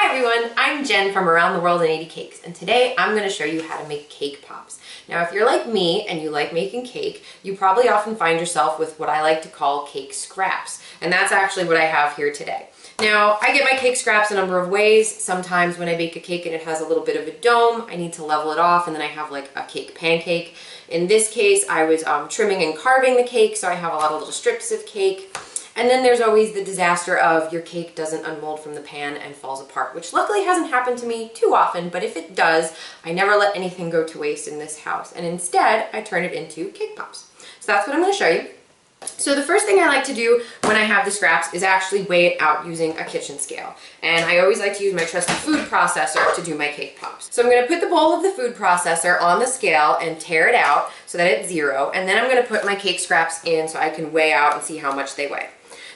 Hi everyone, I'm Jen from Around the World in 80 Cakes, and today I'm going to show you how to make cake pops. Now if you're like me and you like making cake, you probably often find yourself with what I like to call cake scraps, and that's actually what I have here today. Now I get my cake scraps a number of ways. Sometimes when I bake a cake and it has a little bit of a dome, I need to level it off and then I have like a cake pancake. In this case I was trimming and carving the cake, so I have a lot of little strips of cake. And then there's always the disaster of your cake doesn't unmold from the pan and falls apart, which luckily hasn't happened to me too often, but if it does, I never let anything go to waste in this house. And instead, I turn it into cake pops. So that's what I'm going to show you. So the first thing I like to do when I have the scraps is actually weigh it out using a kitchen scale. And I always like to use my trusty food processor to do my cake pops. So I'm going to put the bowl of the food processor on the scale and tear it out so that it's 0. And then I'm going to put my cake scraps in so I can weigh out and see how much they weigh.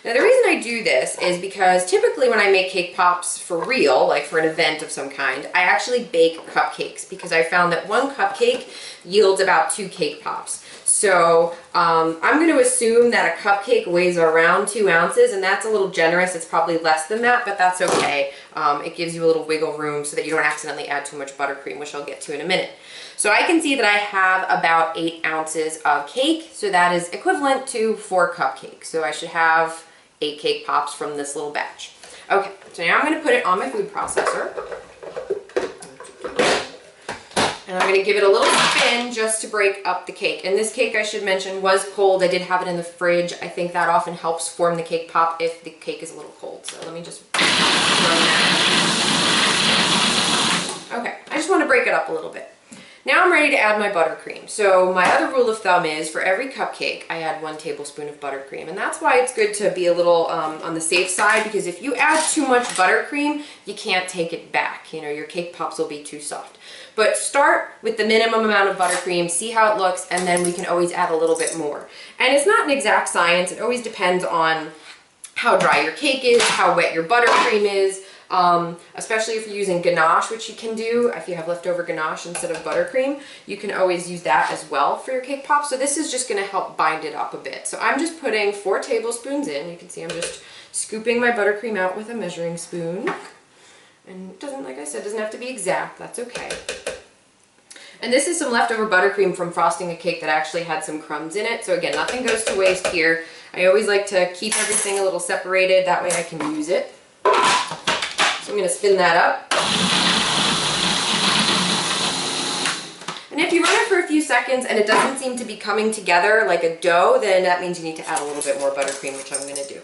Now the reason I do this is because typically when I make cake pops for real, like for an event of some kind, I actually bake cupcakes because I found that one cupcake yields about 2 cake pops. So I'm going to assume that a cupcake weighs around 2 ounces, and that's a little generous. It's probably less than that, but that's okay. It gives you a little wiggle room so that you don't accidentally add too much buttercream, which I'll get to in a minute. So I can see that I have about 8 ounces of cake, so that is equivalent to 4 cupcakes. So I should have 8 cake pops from this little batch. Okay, so now I'm going to put it on my food processor. And I'm going to give it a little spin just to break up the cake. And this cake, I should mention, was cold. I did have it in the fridge. I think that often helps form the cake pop if the cake is a little cold. So let me just run that. Okay, I just want to break it up a little bit. Now I'm ready to add my buttercream. So my other rule of thumb is for every cupcake, I add 1 tablespoon of buttercream. And that's why it's good to be a little on the safe side, because if you add too much buttercream, you can't take it back. You know, your cake pops will be too soft. But start with the minimum amount of buttercream, see how it looks, and then we can always add a little bit more. And it's not an exact science. It always depends on how dry your cake is, how wet your buttercream is. Especially if you're using ganache, which you can do if you have leftover ganache instead of buttercream, you can always use that as well for your cake pop. So this is just going to help bind it up a bit. So I'm just putting 4 tablespoons in. You can see I'm just scooping my buttercream out with a measuring spoon. And it doesn't, like I said, doesn't have to be exact. That's okay. And this is some leftover buttercream from frosting a cake that actually had some crumbs in it. So again, nothing goes to waste here. I always like to keep everything a little separated. That way I can use it. So I'm going to spin that up. And if you run it for a few seconds and it doesn't seem to be coming together like a dough, then that means you need to add a little bit more buttercream, which I'm going to do.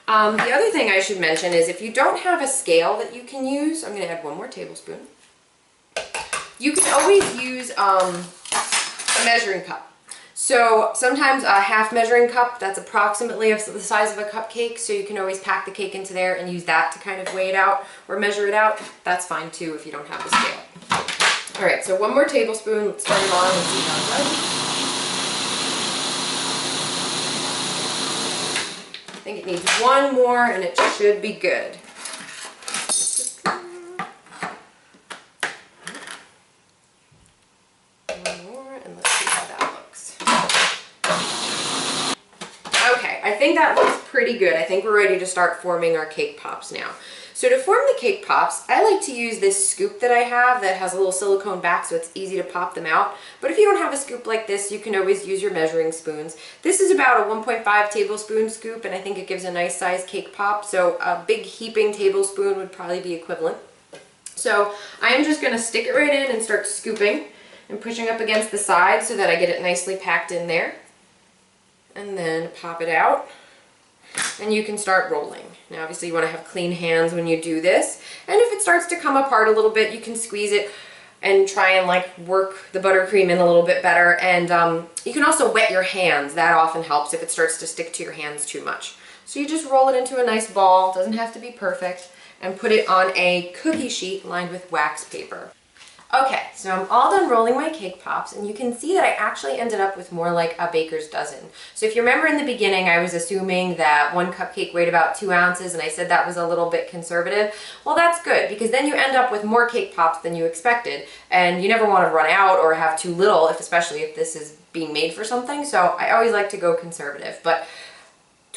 The other thing I should mention is if you don't have a scale that you can use, I'm going to add 1 more tablespoon. You can always use a measuring cup. So sometimes a half measuring cup, that's approximately the size of a cupcake, so you can always pack the cake into there and use that to kind of weigh it out or measure it out. That's fine too if you don't have the scale. Alright, so 1 more tablespoon. Let's turn it on and see how it does. I think it needs 1 more and it should be good. I think that looks pretty good. I think we're ready to start forming our cake pops now. So to form the cake pops, I like to use this scoop that I have that has a little silicone back so it's easy to pop them out. But if you don't have a scoop like this, you can always use your measuring spoons. This is about a 1.5 tablespoon scoop, and I think it gives a nice size cake pop. So a big heaping tablespoon would probably be equivalent. So I am just going to stick it right in and start scooping and pushing up against the side so that I get it nicely packed in there. And then pop it out, and you can start rolling. Now obviously you want to have clean hands when you do this, and if it starts to come apart a little bit, you can squeeze it and try and like work the buttercream in a little bit better. And you can also wet your hands. That often helps if it starts to stick to your hands too much. So you just roll it into a nice ball, doesn't have to be perfect, and put it on a cookie sheet lined with wax paper. Okay, so I'm all done rolling my cake pops, and you can see that I actually ended up with more like a baker's dozen. So if you remember in the beginning, I was assuming that 1 cupcake weighed about 2 ounces, and I said that was a little bit conservative. Well, that's good, because then you end up with more cake pops than you expected, and you never want to run out or have too little, especially if this is being made for something. So I always like to go conservative. But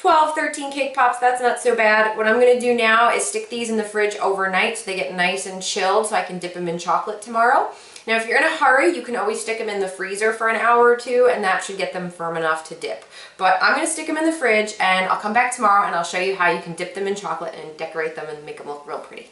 12, 13 cake pops, that's not so bad. What I'm gonna do now is stick these in the fridge overnight so they get nice and chilled so I can dip them in chocolate tomorrow. Now if you're in a hurry, you can always stick them in the freezer for an hour or two and that should get them firm enough to dip. But I'm gonna stick them in the fridge and I'll come back tomorrow and I'll show you how you can dip them in chocolate and decorate them and make them look real pretty.